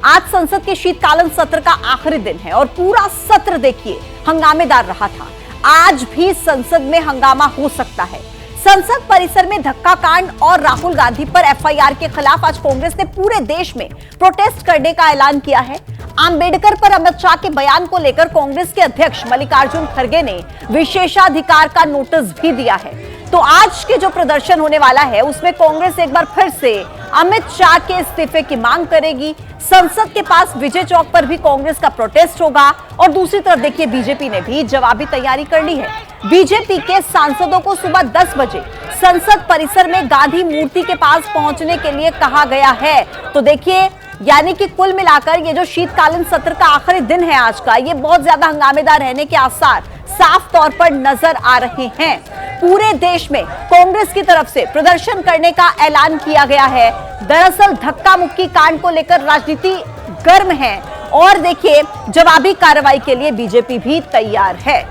आज संसद के शीतकालीन सत्र का आखिरी दिन है और पूरा सत्र देखिए हंगामेदार रहा था। आज भी संसद में हंगामा हो सकता है। संसद परिसर में धक्का कांड और राहुल गांधी पर एफआईआर के खिलाफ आज कांग्रेस ने पूरे देश में प्रोटेस्ट करने का ऐलान किया है। अंबेडकर पर अमित शाह के बयान को लेकर कांग्रेस के अध्यक्ष मल्लिकार्जुन खड़गे ने विशेषाधिकार का नोटिस भी दिया है। तो आज के जो प्रदर्शन होने वाला है उसमें कांग्रेस एक बार फिर से अमित शाह के इस्तीफे की मांग करेगी। संसद के पास विजय चौक पर भी कांग्रेस का प्रोटेस्ट होगा और दूसरी तरफ देखिए बीजेपी ने भी जवाबी तैयारी कर ली है। बीजेपी के सांसदों को सुबह 10 बजे संसद परिसर में गांधी मूर्ति के पास पहुंचने के लिए कहा गया है। तो देखिए यानी कि कुल मिलाकर ये जो शीतकालीन सत्र का आखिरी दिन है आज का, ये बहुत ज्यादा हंगामेदार रहने के आसार साफ तौर पर नजर आ रहे हैं। पूरे देश में कांग्रेस की तरफ से प्रदर्शन करने का ऐलान किया गया है। दरअसल धक्का मुक्की कांड को लेकर राजनीति गर्म है और देखिए जवाबी कार्रवाई के लिए बीजेपी भी तैयार है।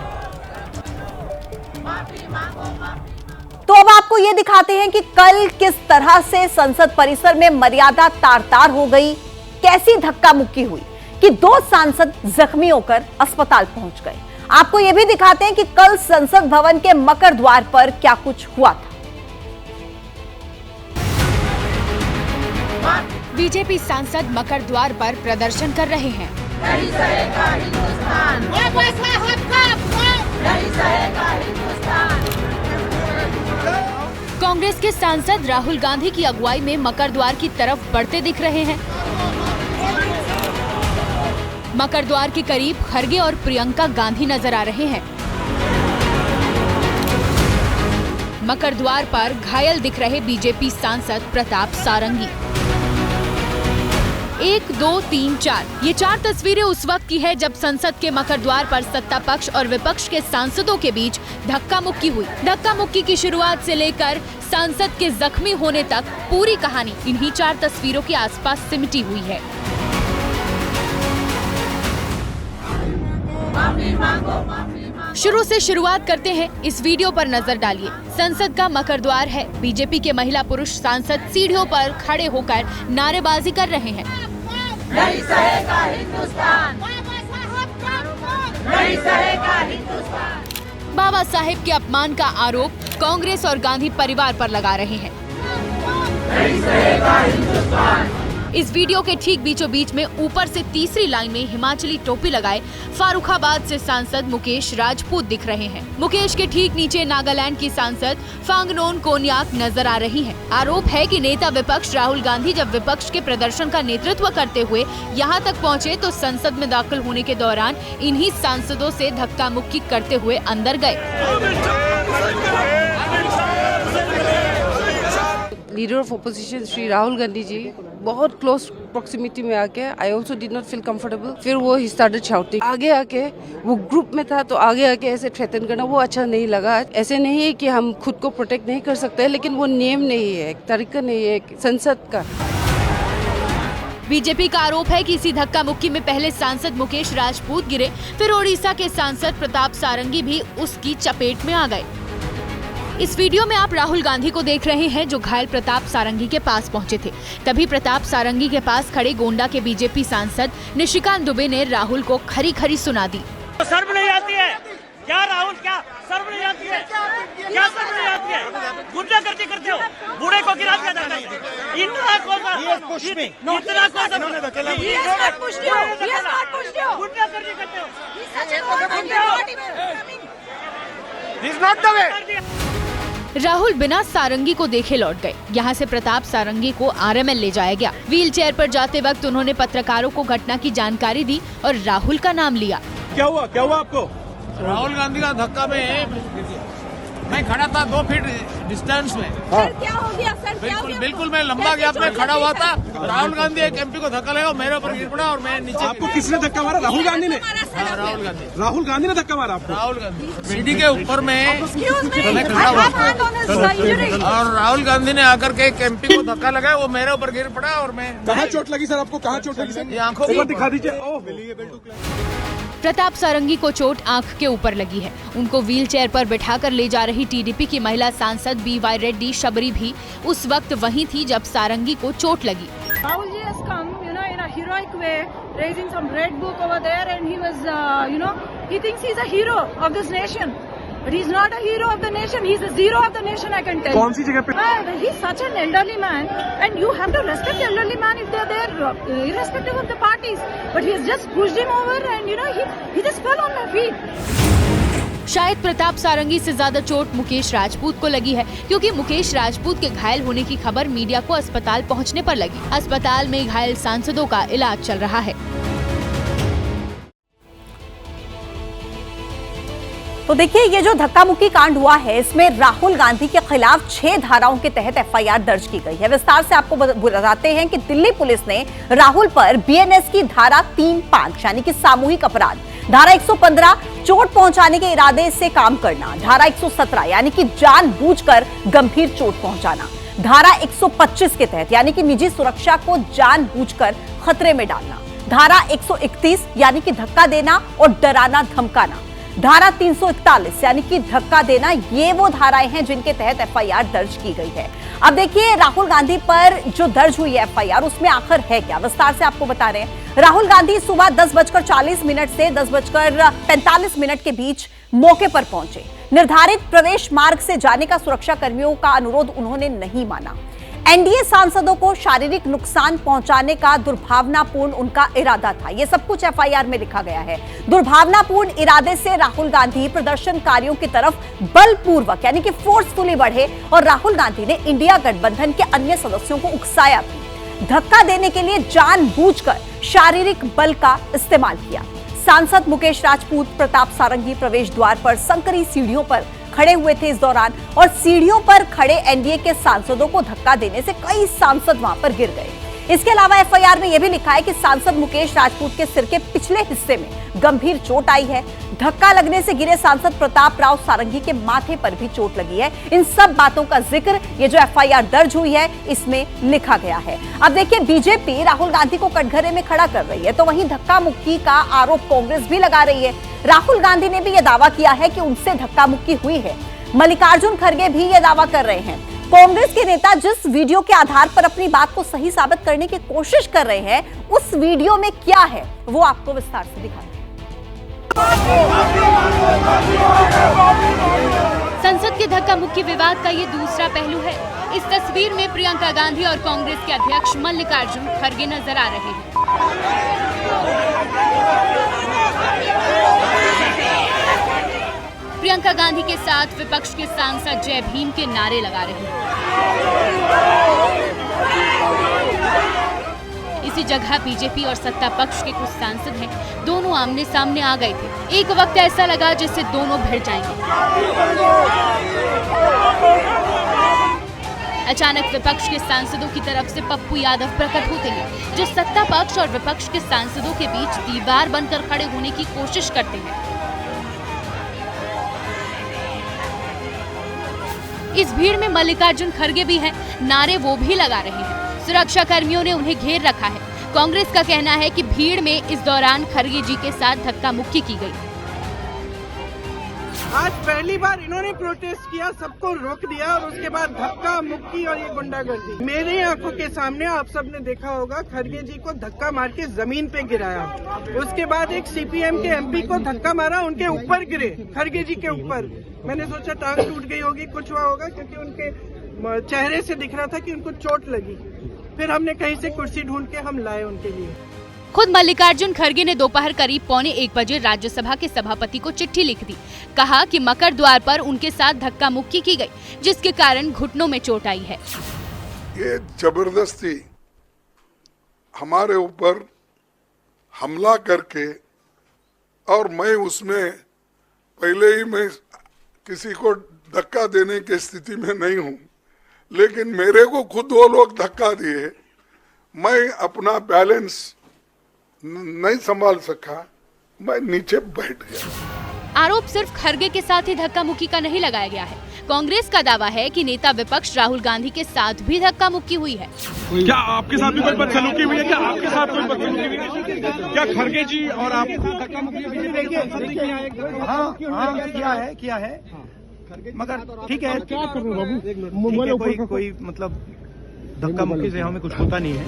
तो अब आपको यह दिखाते हैं कि कल किस तरह से संसद परिसर में मर्यादा तार-तार हो गई, कैसी धक्का मुक्की हुई कि 2 सांसद जख्मी होकर अस्पताल पहुंच गए। आपको यह भी दिखाते हैं कि कल संसद भवन के मकर द्वार पर क्या कुछ हुआ था। बीजेपी सांसद मकर द्वार पर प्रदर्शन कर रहे हैं। नहीं सहेगा हिंदुस्तान, नहीं सहेगा हिंदुस्तान। कांग्रेस के सांसद राहुल गांधी की अगुवाई में मकर द्वार की तरफ बढ़ते दिख रहे हैं। मकर द्वार के करीब खड़गे और प्रियंका गांधी नजर आ रहे हैं। मकर द्वार पर घायल दिख रहे बीजेपी सांसद प्रताप सारंगी। 1, 2, 3, 4 ये 4 तस्वीरें उस वक्त की है जब संसद के मकर द्वार पर सत्ता पक्ष और विपक्ष के सांसदों के बीच धक्का मुक्की हुई। धक्का मुक्की की शुरुआत से लेकर सांसद के जख्मी होने तक पूरी कहानी इन्हीं 4 तस्वीरों के आसपास सिमटी हुई है। शुरू से शुरुआत करते हैं, इस वीडियो पर नजर डालिए। संसद का मकर द्वार है। बीजेपी के महिला पुरुष सांसद सीढ़ियों पर खड़े होकर नारेबाजी कर रहे हैं। नहीं सहेगा हिंदुस्तान, नहीं सहेगा हिंदुस्तान। बाबा साहेब के अपमान का आरोप कांग्रेस और गांधी परिवार पर लगा रहे हैं। नहीं सहेगा हिंदुस्तान। इस वीडियो के ठीक बीचों बीच में ऊपर से तीसरी लाइन में हिमाचली टोपी लगाए फारुखाबाद से सांसद मुकेश राजपूत दिख रहे हैं। मुकेश के ठीक नीचे नागालैंड की सांसद फांगनोन कोन्याक नजर आ रही हैं। आरोप है कि नेता विपक्ष राहुल गांधी जब विपक्ष के प्रदर्शन का नेतृत्व करते हुए यहां तक पहुंचे तो संसद में दाखिल होने के दौरान इन्हीं सांसदों से धक्का मुक्की करते हुए अंदर गए। Leader of opposition Shri Rahul Gandhi ji बहुत क्लोज प्रॉक्सिमिटी में आके I also did not feel comfortable. फिर वो ही स्टार्टेड शाउटिंग। आगे आके वो ग्रुप में था तो आगे आके ऐसे थ्रेटन करना वो अच्छा नहीं लगा। ऐसे नहीं है कि हम खुद को प्रोटेक्ट नहीं कर सकते, लेकिन वो नियम नहीं है, तरीका नहीं है संसद का। बीजेपी का आरोप है कि इसी धक्का मुक्की में पहले सांसद मुकेश राजपूत गिरे, फिर ओडिशा के सांसद प्रताप सारंगी भी उसकी चपेट में आ गए। इस वीडियो में आप राहुल गांधी को देख रहे हैं जो घायल प्रताप सारंगी के पास पहुंचे थे। तभी प्रताप सारंगी के पास खड़े गोंडा के बीजेपी सांसद निशिकांत दुबे ने राहुल को खरी खरी सुना दी। शर्म नहीं आती है क्या राहुल? क्या शर्म नहीं आती है? क्या शर्म नहीं आती है? गुंडागर्दी करते हो, बूढ़े को गिरा दिया जाता है। इतना को गुंडागर्दी करते हो। राहुल बिना सारंगी को देखे लौट गए। यहाँ से प्रताप सारंगी को आरएमएल ले जाया गया। व्हील चेयर पर जाते वक्त उन्होंने पत्रकारों को घटना की जानकारी दी और राहुल का नाम लिया। क्या हुआ आपको? राहुल गांधी का धक्का में मैं खड़ा था 2 फीट डिस्टेंस में। सर क्या हो गया? सर बिल्कुल मैं लंबा गैप में खड़ा हुआ था। राहुल गांधी एक एमपी को धक्का लगा, मेरे ऊपर गिर पड़ा और मैं नीचे। आपको किसने धक्का मारा? राहुल गांधी ने? राहुल गांधी ने धक्का मारा आपको? राहुल गांधी सीढ़ी के ऊपर मैं खड़ा हुआ और राहुल गांधी ने आकर के एक एमपी को धक्का लगाया, वो मेरे ऊपर गिर पड़ा और मैं। कहाँ चोट लगी सर आपको? कहाँ चोट लगी सर? आंखों को दिखा दीजिए। प्रताप सारंगी को चोट आंख के ऊपर लगी है। उनको व्हीलचेयर पर बिठाकर ले जा रही टीडीपी की महिला सांसद BY रेड्डी शबरी भी उस वक्त वहीं थी जब सारंगी को चोट लगी। Rahul ji has come, in a heroic way, raising some red book over there, and he was, he thinks he's a hero of this nation. But he's not a hero of the nation. He's a zero of the nation, I can tell you. कौन सी जगह पे? He's such an elderly man, and you have to respect the elderly man if they're there, irrespective of the parties. But he has just pushed him over, and he just fell on my feet. शायद प्रताप सारंगी से ज्यादा चोट मुकेश राजपूत को लगी है, क्योंकि मुकेश राजपूत के घायल होने की खबर मीडिया को अस्पताल पहुंचने पर लगी। अस्पताल में घायल सांसदों का इलाज चल रहा है। तो देखिए, ये जो धक्का मुक्की कांड हुआ है, इसमें राहुल गांधी के खिलाफ 6 धाराओं के तहत एफआईआर दर्ज की गई है। विस्तार से आपको बताते हैं कि दिल्ली पुलिस ने राहुल पर बीएनएस की धारा 3-5 यानी कि सामूहिक अपराध, धारा 115 चोट पहुंचाने के इरादे से काम करना, धारा 117 यानी कि जानबूझकर गंभीर चोट पहुंचाना, धारा 125 के तहत यानी कि निजी सुरक्षा को जानबूझकर खतरे में डालना, धारा 131 यानी कि धक्का देना और डराना धमकाना, धारा 341 यानी कि धक्का देना, ये वो धाराएं हैं जिनके तहत एफआईआर दर्ज की गई है। अब देखिए, राहुल गांधी पर जो दर्ज हुई है एफआईआर, उसमें आखिर है क्या, विस्तार से आपको बता रहे हैं। राहुल गांधी सुबह 10:40 से 10:45 के बीच मौके पर पहुंचे। निर्धारित प्रवेश मार्ग से जाने का सुरक्षा कर्मियों का अनुरोध उन्होंने नहीं माना। एनडीए सांसदों को शारीरिक नुकसान पहुंचाने का दुर्भावनापूर्ण उनका इरादा था। यह सब कुछ एफआईआर में लिखा गया है। दुर्भावनापूर्ण इरादे से राहुल गांधी प्रदर्शनकारियों की तरफ बलपूर्वक यानी कि फोर्सफुली बढ़े और राहुल गांधी ने इंडिया गठबंधन के अन्य सदस्यों को उकसाया भी। धक्का देने के लिए जानबूझकर शारीरिक बल का इस्तेमाल किया। सांसद मुकेश राजपूत प्रताप सारंगी प्रवेश द्वार पर संकरी सीढ़ियों पर खड़े हुए थे इस दौरान, और सीढ़ियों पर खड़े एनडीए के सांसदों को धक्का देने से कई सांसद वहां पर गिर गए। इसके अलावा एफआईआर में यह भी लिखा है कि सांसद मुकेश राजपूत के सिर के पिछले हिस्से में गंभीर चोट आई है। धक्का लगने से गिरे सांसद प्रताप राव सारंगी के माथे पर भी चोट लगी है। इन सब बातों का जिक्र ये जो एफआईआर दर्ज हुई है इसमें लिखा गया है। अब देखिए, बीजेपी राहुल गांधी को कटघरे में खड़ा कर रही है, तो वहीं धक्का मुक्की का आरोप कांग्रेस भी लगा रही है। राहुल गांधी ने भी यह दावा किया है कि उनसे धक्का मुक्की हुई है। मल्लिकार्जुन खड़गे भी यह दावा कर रहे हैं। कांग्रेस के नेता जिस वीडियो के आधार पर अपनी बात को सही साबित करने की कोशिश कर रहे हैं, उस वीडियो में क्या है वो आपको विस्तार से दिखाते हैं। संसद के धक्का मुक्की विवाद का ये दूसरा पहलू है। इस तस्वीर में प्रियंका गांधी और कांग्रेस के अध्यक्ष मल्लिकार्जुन खड़गे नजर आ रहे हैं। प्रियंका गांधी के साथ विपक्ष के सांसद जय भीम के नारे लगा रहे हैं। इसी जगह बीजेपी और सत्ता पक्ष के कुछ सांसद हैं, दोनों आमने सामने आ गए थे। एक वक्त ऐसा लगा जैसे दोनों भिड़ जाएंगे। अचानक विपक्ष के सांसदों की तरफ से पप्पू यादव प्रकट होते हैं, जो सत्ता पक्ष और विपक्ष के सांसदों के बीच दीवार बनकर खड़े होने की कोशिश करते हैं। इस भीड़ में मल्लिकार्जुन खड़गे भी हैं, नारे वो भी लगा रहे हैं। सुरक्षा कर्मियों ने उन्हें घेर रखा है। कांग्रेस का कहना है कि भीड़ में इस दौरान खड़गे जी के साथ धक्का मुक्की की गई। आज पहली बार इन्होंने प्रोटेस्ट किया, सबको रोक दिया और उसके बाद धक्का मुक्की और ये गुंडागर्दी। मेरी आंखों के सामने आप सबने देखा होगा, खड़गे जी को धक्का मार के जमीन पे गिराया। उसके बाद एक सीपीएम के एमपी को धक्का मारा, उनके ऊपर गिरे, खड़गे जी के ऊपर। मैंने सोचा टांग टूट गई होगी, कुछ हुआ होगा, क्योंकि उनके चेहरे से दिख रहा था कि उनको चोट लगी। फिर हमने कहीं से कुर्सी ढूंढ के हम लाए उनके लिए। खुद मल्लिकार्जुन खड़गे ने दोपहर करीब 1:15 बजे राज्यसभा के सभापति को चिट्ठी लिख दी। कहा कि मकर द्वार पर उनके साथ धक्का मुक्की की गई, जिसके कारण घुटनों में चोट आई है। ये जबरदस्ती हमारे ऊपर हमला करके, और मैं उसमें पहले ही मैं किसी को धक्का देने की स्थिति में नहीं हूँ, लेकिन मेरे को खुद वो लोग धक्का दिए, मैं अपना बैलेंस नहीं संभाल सका, मैं नीचे बैठ गया। आरोप सिर्फ खड़गे के साथ ही धक्का मुक्की का नहीं लगाया गया है। कांग्रेस का दावा है कि नेता विपक्ष राहुल गांधी के साथ भी धक्का मुक्की हुई है। क्या आपके साथ भी कोई बदसलूकी हुई है? क्या आपके साथ कोई बदसलूकी हुई है? क्या खड़गे जी और आप धक्का मुक्की हुई है? हाँ किया है मगर ठीक है, क्या करूँ बाबू, कोई मतलब धक्का मुक्की से हमें कुछ होता नहीं है।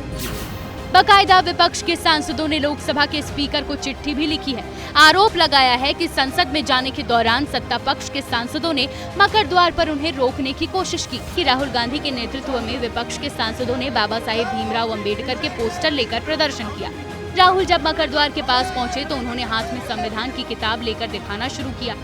बाकायदा विपक्ष के सांसदों ने लोकसभा के स्पीकर को चिट्ठी भी लिखी है। आरोप लगाया है कि संसद में जाने के दौरान सत्ता पक्ष के सांसदों ने मकर द्वार पर उन्हें रोकने की कोशिश की कि राहुल गांधी के नेतृत्व में विपक्ष के सांसदों ने बाबा साहेब भीमराव अंबेडकर के पोस्टर लेकर प्रदर्शन किया। राहुल जब मकर द्वार के पास पहुंचे तो उन्होंने हाथ में संविधान की किताब लेकर दिखाना शुरू किया।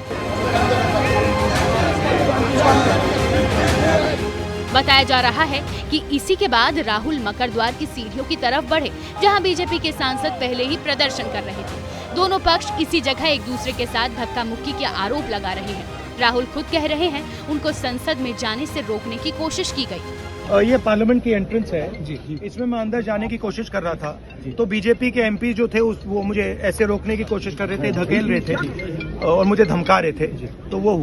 बताया जा रहा है कि इसी के बाद राहुल मकर द्वार की सीढ़ियों की तरफ बढ़े, जहां बीजेपी के सांसद पहले ही प्रदर्शन कर रहे थे। दोनों पक्ष इसी जगह एक दूसरे के साथ धक्का मुक्की के आरोप लगा रहे हैं। राहुल खुद कह रहे हैं उनको संसद में जाने से रोकने की कोशिश की गई। ये पार्लियामेंट की एंट्रेंस है जी, इसमें मैं अंदर जाने की कोशिश कर रहा था तो बीजेपी के एमपी जो थे वो मुझे ऐसे रोकने की कोशिश कर रहे थे, धकेल रहे थे और मुझे धमका रहे थे, तो वो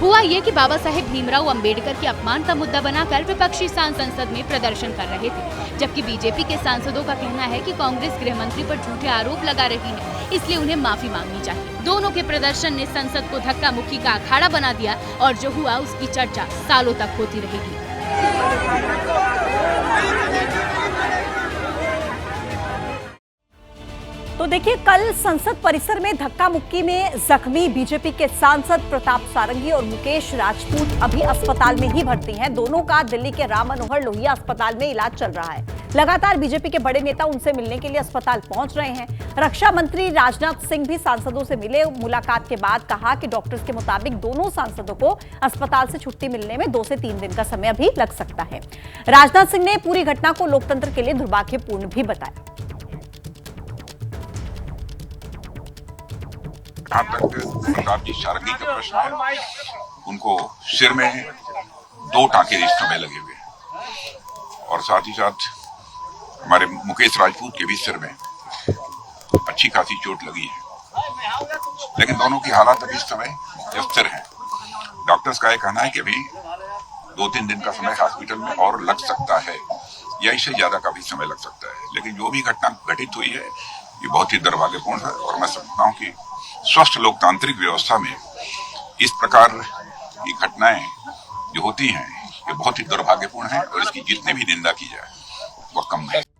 हुआ ये कि बाबा साहेब भीमराव अंबेडकर के अपमान का मुद्दा बनाकर विपक्षी सांसद संसद में प्रदर्शन कर रहे थे, जबकि बीजेपी के सांसदों का कहना है कि कांग्रेस गृह मंत्री पर झूठे आरोप लगा रही है, इसलिए उन्हें माफी मांगनी चाहिए। दोनों के प्रदर्शन ने संसद को धक्का मुक्की का अखाड़ा बना दिया और जो हुआ उसकी चर्चा सालों तक होती रहेगी। तो देखिए, कल संसद परिसर में धक्का मुक्की में जख्मी बीजेपी के सांसद प्रताप सारंगी और मुकेश राजपूत अभी अस्पताल में ही भर्ती हैं। दोनों का दिल्ली के राम मनोहर लोहिया अस्पताल में इलाज चल रहा है। लगातार बीजेपी के बड़े नेता उनसे मिलने के लिए अस्पताल पहुंच रहे हैं। रक्षा मंत्री राजनाथ सिंह भी सांसदों से मिले। मुलाकात के बाद कहा कि डॉक्टर्स के मुताबिक दोनों सांसदों को अस्पताल से छुट्टी मिलने में 2 से 3 दिन का समय अभी लग सकता है। राजनाथ सिंह ने पूरी घटना को लोकतंत्र के लिए दुर्भाग्यपूर्ण भी बताया। जहाँ तक प्रताप जी सारंगी का प्रश्न है, उनको सिर में 2 टाँके इस समय लगे हुए हैं और साथ ही साथ हमारे मुकेश राजपूत के भी सिर में अच्छी खासी चोट लगी है, लेकिन दोनों की हालत अभी इस समय स्थिर है। डॉक्टर्स का यह कहना है कि अभी 2-3 दिन का समय हॉस्पिटल में और लग सकता है या इससे ज्यादा का भी समय लग सकता है, लेकिन जो भी घटना घटित हुई है ये बहुत ही दुर्भाग्यपूर्ण है और मैं समझता हूँ कि स्वस्थ लोकतांत्रिक व्यवस्था में इस प्रकार की घटनाएं जो होती हैं ये बहुत ही दुर्भाग्यपूर्ण है और इसकी जितनी भी निंदा की जाए वह कम है।